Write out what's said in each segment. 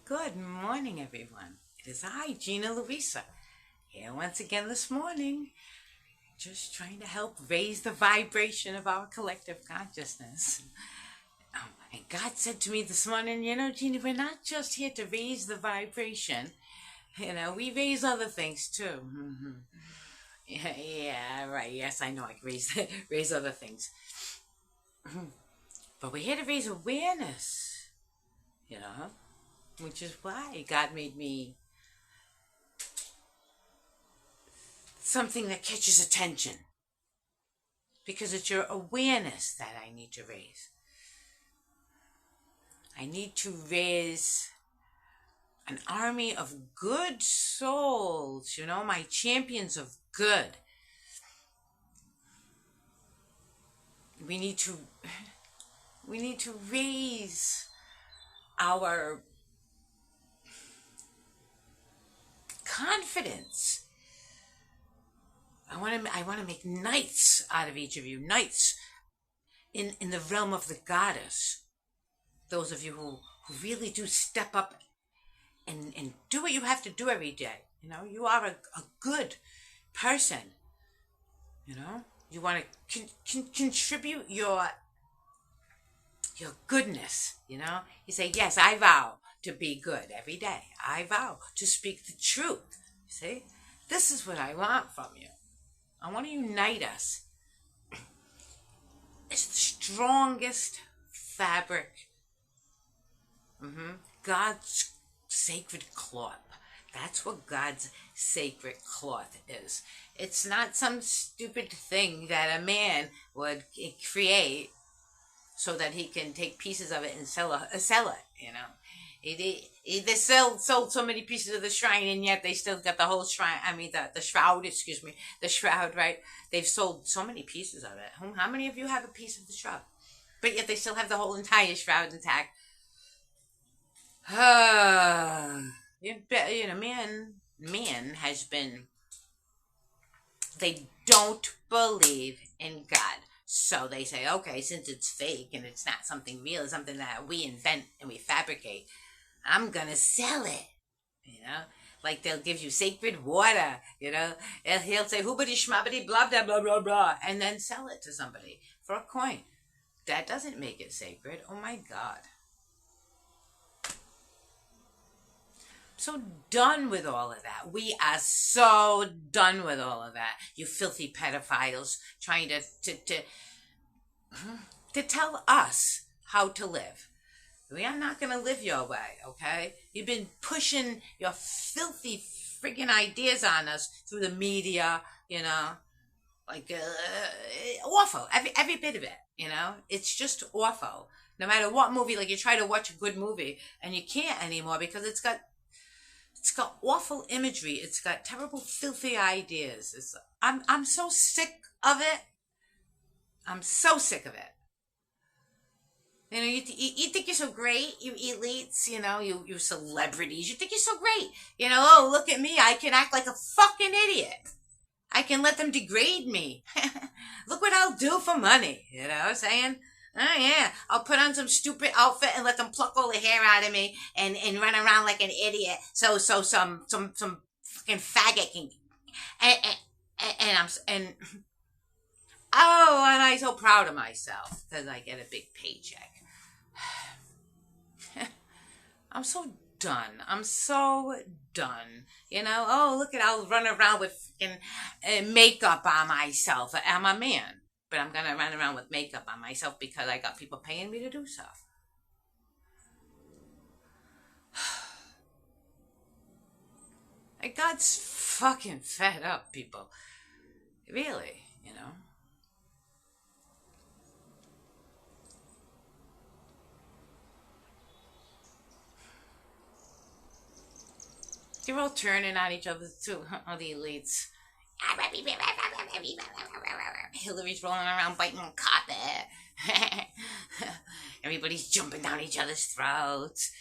Good morning, everyone. It is I, Gina Luisa, here once again this morning, just trying to help raise the vibration of our collective consciousness. And God said to me this morning, Gina, we're not just here to raise the vibration. We raise other things too. Yeah, right. Yes, I know I can raise other things. But we're here to raise awareness, which is why God made me something that catches attention. Because it's your awareness that I need to raise. I need to raise an army of good souls, my champions of good. We need to raise our confidence. I want to make knights out of each of you, knights in the realm of the goddess. Those of you who really do step up and do what you have to do every day. You are a good person. You want to contribute your goodness. You say, yes, I vow to be good every day. I vow to speak the truth. See, this is what I want from you. I want to unite us. It's the strongest fabric. God's sacred cloth. That's what God's sacred cloth is. It's not some stupid thing that a man would create so that he can take pieces of it and sell it. They sold so many pieces of the shrine, and yet they still got the whole shrine. I mean, the shroud, the shroud, right? They've sold so many pieces of it. How many of you have a piece of the shroud? But yet they still have the whole entire shroud intact. Man has been, they don't believe in God. So they say, okay, since it's fake and it's not something real, it's something that we invent and we fabricate, I'm going to sell it, Like they'll give you sacred water, and he'll say, hoobity schmabbity blah, blah, blah, blah, blah, and then sell it to somebody for a coin. That doesn't make it sacred. Oh my God. So done with all of that. We are so done with all of that. You filthy pedophiles trying to tell us how to live. We are not going to live your way, okay? You've been pushing your filthy friggin' ideas on us through the media, like awful. Every bit of it, It's just awful. No matter what movie, like you try to watch a good movie and you can't anymore because it's got awful imagery. It's got terrible, filthy ideas. I'm so sick of it. I'm so sick of it. You think you're so great, you elites, you celebrities. You think you're so great. Oh, look at me. I can act like a fucking idiot. I can let them degrade me. Look what I'll do for money. You know what I'm saying? Oh yeah, I'll put on some stupid outfit and let them pluck all the hair out of me and run around like an idiot. So some fucking faggot can and I'm so proud of myself because I get a big paycheck. I'm so done. I'm so done. Oh look I'll run around with fucking makeup on myself. I'm a man. But I'm going to run around with makeup on myself because I got people paying me to do so. Like, God's fucking fed up, people. Really, They're all turning on each other, too, all the elites. Hillary's rolling around biting on carpet. Everybody's jumping down each other's throats,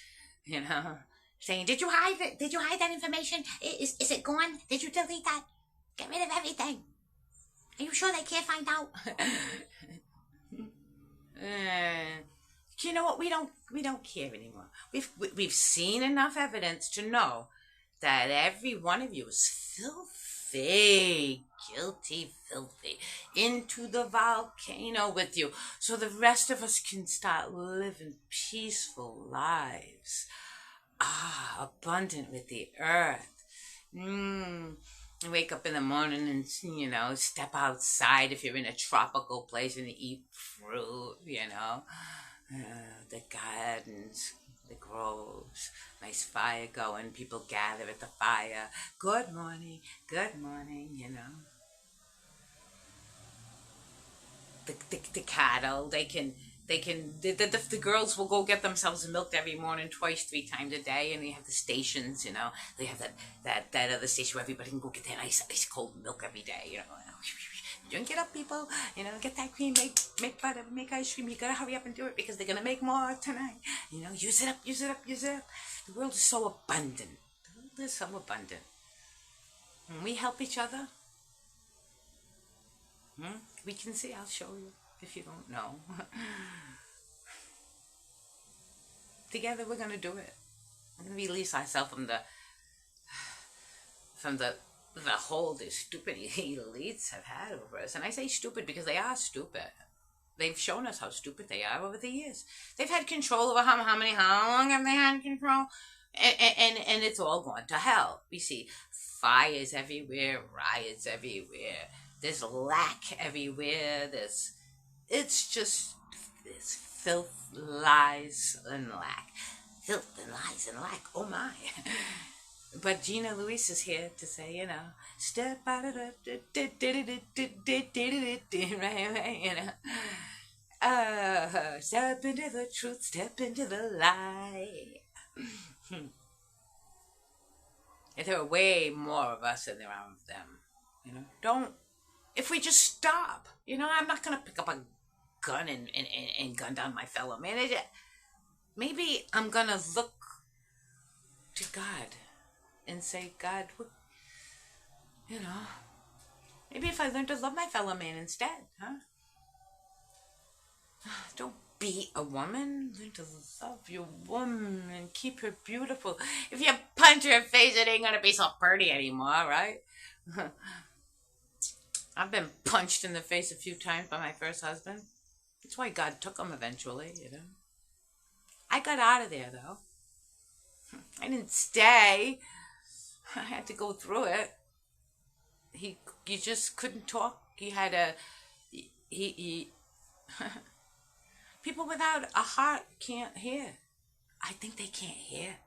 saying, "Did you hide it? Did you hide that information? Is it gone? Did you delete that? Get rid of everything. Are you sure they can't find out?" you know what? We don't care anymore. We've seen enough evidence to know that every one of you is filthy, guilty, filthy, into the volcano with you, so the rest of us can start living peaceful lives, abundant with the earth. Wake up in the morning and, step outside if you're in a tropical place and eat fruit, the gardens, the groves, nice fire going, people gather at the fire. Good morning, The cattle, the girls will go get themselves milked every morning, twice, 3 times a day, and they have the stations, they have that other station where everybody can go get that ice cold milk every day, Drink it up, people. Get that cream, make butter, make ice cream. You gotta hurry up and do it because they're gonna make more tonight. Use it up. The world is so abundant. When we help each other, we can see. I'll show you if you don't know. Together, we're gonna do it. We're gonna release ourselves from the hold the stupid elites have had over us. And I say stupid because they are stupid. They've shown us how stupid they are over the years. They've had control over how long have they had control? And it's all gone to hell. We see fires everywhere, riots everywhere. There's lack everywhere. It's just this filth, lies, and lack. Filth and lies and lack. Oh my. But Gina Luis is here to say, step out of the, right, step into the truth, step into the light. There are way more of us than there are of them, if we just stop, I'm not going to pick up a gun and gun down my fellow man. Maybe I'm going to look to God and say, God, maybe if I learn to love my fellow man instead, huh? Don't be a woman. Learn to love your woman and keep her beautiful. If you punch her face, it ain't gonna be so pretty anymore, right? I've been punched in the face a few times by my first husband. That's why God took him eventually, I got out of there, though. I didn't stay. I had to go through it. You just couldn't talk. People without a heart can't hear. I think they can't hear.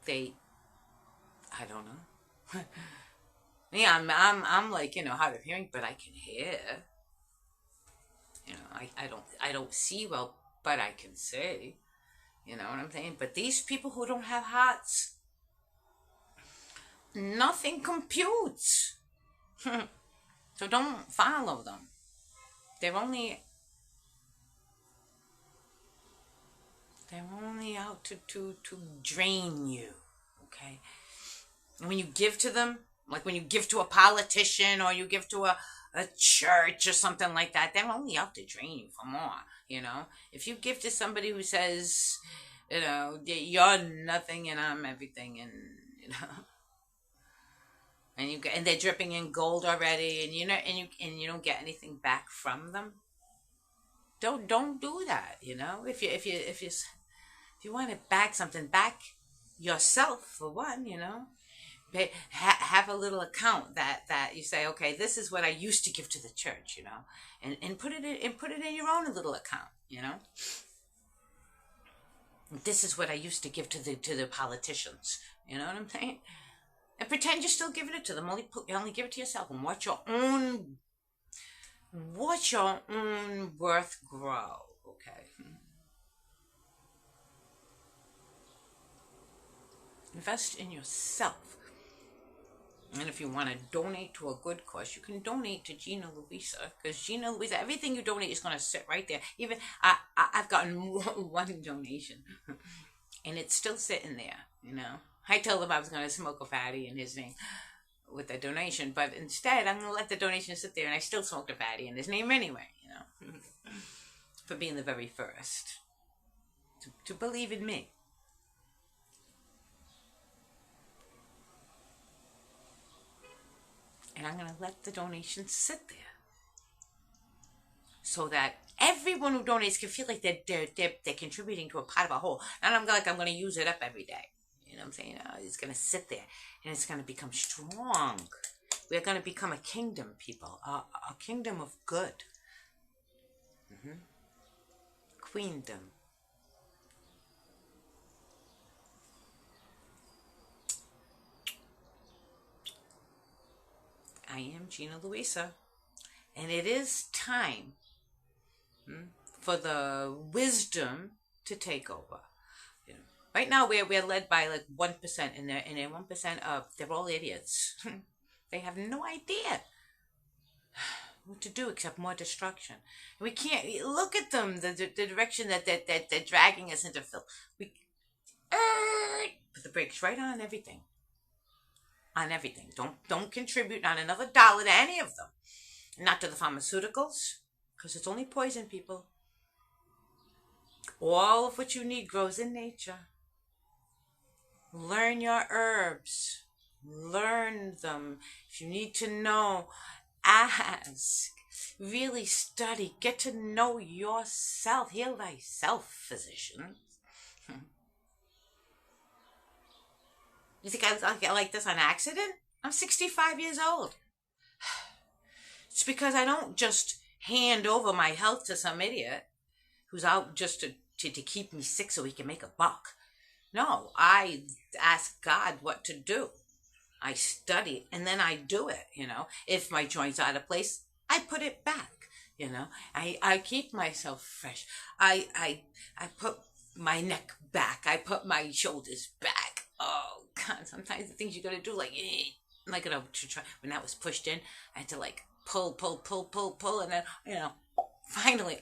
I don't know. Yeah, I'm like, hard of hearing, but I can hear. I don't see well, but I can see. You know what I'm saying? But these people who don't have hearts, nothing computes. So don't follow them. They're only out to drain you, okay? And when you give to them, like when you give to a politician or you give to a church or something like that, they're only out to drain you for more, If you give to somebody who says, you're nothing and I'm everything, and, and they're dripping in gold already, and you don't get anything back from them. Don't do that. If you want to back something, back yourself for one. Have a little account that you say, okay, this is what I used to give to the church, and put it in your own little account, This is what I used to give to the politicians. You know what I'm saying? And pretend you're still giving it to them. Only give it to yourself and watch your own worth grow. Okay. Invest in yourself. And if you want to donate to a good cause, you can donate to Gina Luisa, because Gina Luisa, everything you donate is going to sit right there. Even I've gotten one donation, and it's still sitting there. I told him I was going to smoke a fatty in his name with the donation, but instead I'm going to let the donation sit there, and I still smoked a fatty in his name anyway. for being the very first to believe in me. And I'm going to let the donations sit there so that everyone who donates can feel like they're contributing to a pot of a whole. And I'm going to use it up every day. You know what I'm saying? It's going to sit there and it's going to become strong. We're going to become a kingdom, people. A kingdom of good. Queendom. I am Gina Luisa, and it is time for the wisdom to take over. You know, right now we're led by like 1%, and they're 1% of they're all idiots. They have no idea what to do except more destruction. And we can't look at them, the direction that they're dragging us into filth. We put the brakes right on everything. On everything. Don't contribute not another dollar to any of them. Not to the pharmaceuticals, because it's only poison, people. All of what you need grows in nature. Learn your herbs. Learn them. If you need to know, ask. Really study. Get to know yourself. Heal thyself, physician. You think I like this on accident? I'm 65 years old. It's because I don't just hand over my health to some idiot who's out just to keep me sick so he can make a buck. No, I ask God what to do. I study and then I do it, you know. If my joint's out of place, I put it back, you know. I keep myself fresh. I put my neck back. I put my shoulders back. Oh, God, sometimes the things you got to do, like, to try, when that was pushed in, I had to, like, pull, and then, you know, finally,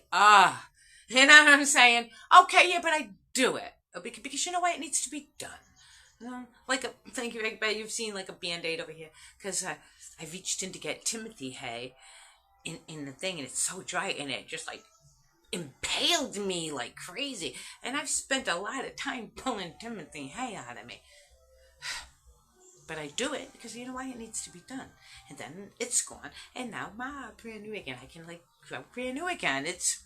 you know what I'm saying? Okay, yeah, but I do it. Because you know why? It needs to be done. You know, thank you, Egg Bay, you've seen, like, a Band-Aid over here, because I reached in to get Timothy hay in the thing, and it's so dry, and it just, like, impaled me like crazy. And I've spent a lot of time pulling Timothy hay out of me. But I do it because you know why? It needs to be done. And then it's gone. And now I'm brand new again. I can I'm brand new again. It's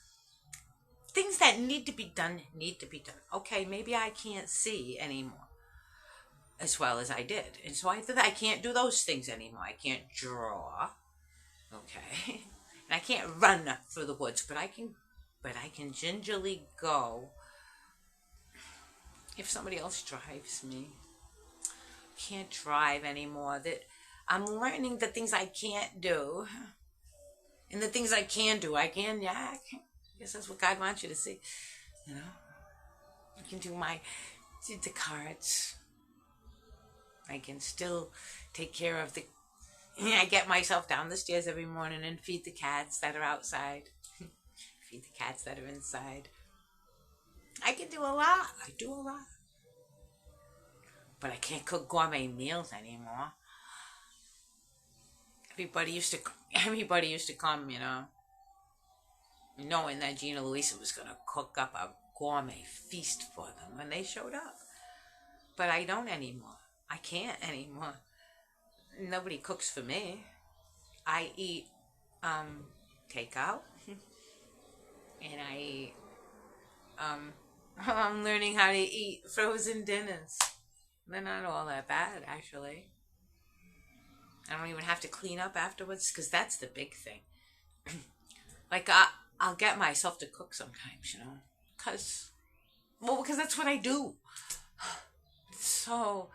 things that need to be done. Okay, maybe I can't see anymore as well as I did. And so I can't do those things anymore. I can't draw. Okay. And I can't run through the woods, but I can gingerly go if somebody else drives me. Can't drive anymore. That I'm learning the things I can't do. And the things I can do, I guess that's what God wants you to see. You know? I can do the cards. I can still take care of I get myself down the stairs every morning and feed the cats that are outside. Feed the cats that are inside. I can do a lot. I do a lot. But I can't cook gourmet meals anymore. Everybody used to come, you know, knowing that Gina Luisa was going to cook up a gourmet feast for them when they showed up. But I don't anymore. I can't anymore. Nobody cooks for me. I eat takeout. And I eat, I'm learning how to eat frozen dinners. They're not all that bad, actually. I don't even have to clean up afterwards, because that's the big thing. Like, I'll get myself to cook sometimes, you know, because that's what I do. It's so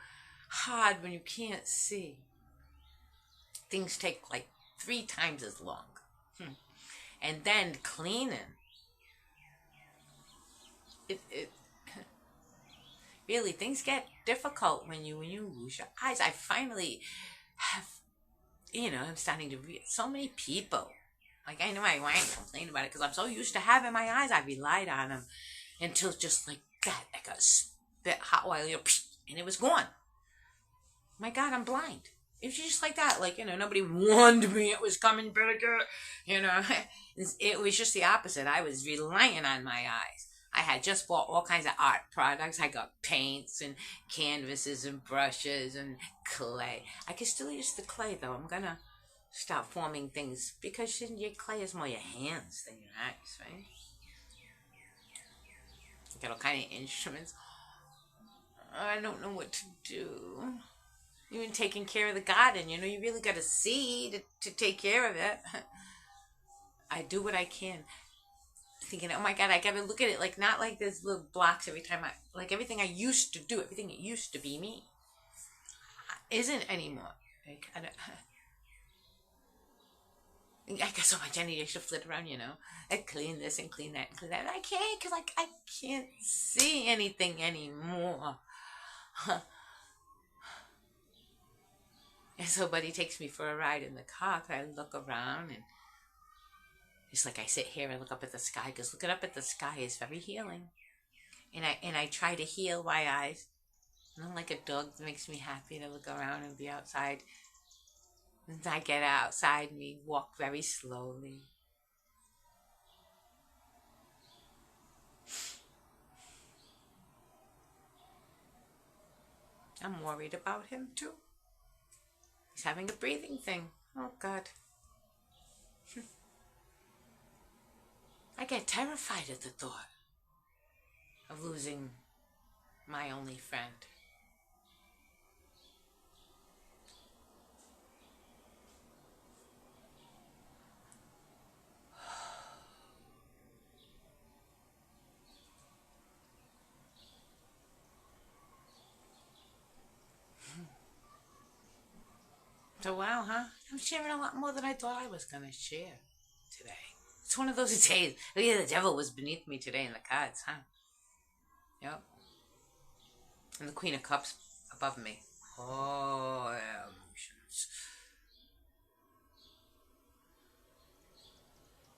hard when you can't see. Things take like 3 times as long. And then cleaning. It really, things get difficult when you lose your eyes. I finally have, you know, I'm starting to read so many people. Like, I know I ain't complaining about it because I'm so used to having my eyes. I relied on them until just like that, like a spit hot oil, and it was gone. My God, I'm blind. It was just like that. Like, nobody warned me it was coming bigger. You know, it was just the opposite. I was relying on my eyes. I had just bought all kinds of art products. I got paints and canvases and brushes and clay. I can still use the clay, though. I'm going to stop forming things because your clay is more your hands than your eyes, right? I got all kind of instruments. I don't know what to do. Even taking care of the garden, you really got to see to take care of it. I do what I can. Thinking, oh my God, I got to look at it like not like there's little blocks every time like everything I used to do, everything that used to be me isn't anymore. Like, I got so much energy I should flit around, I clean this and clean that and clean that. And I can't because I can't see anything anymore. And so Buddy takes me for a ride in the car. I look around and it's like I sit here and look up at the sky because looking up at the sky is very healing. And I try to heal my eyes. And like a dog that makes me happy to look around and be outside. And I get outside and we walk very slowly. I'm worried about him too. He's having a breathing thing. Oh God. I get terrified at the thought of losing my only friend. So wow, huh? I'm sharing a lot more than I thought I was going to share today. It's one of those days. Oh yeah, the devil was beneath me today in the cards, huh? Yep. And the Queen of Cups above me. Oh, emotions.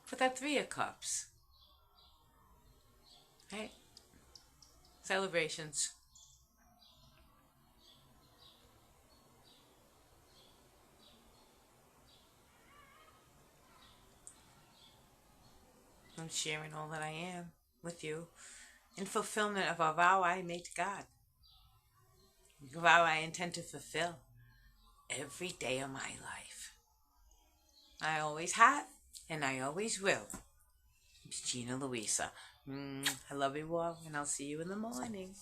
But that Three of Cups. Right? Celebrations. I'm sharing all that I am with you in fulfillment of a vow I made to God. A vow I intend to fulfill every day of my life. I always have, and I always will. It's Gina Louisa. I love you all, and I'll see you in the morning.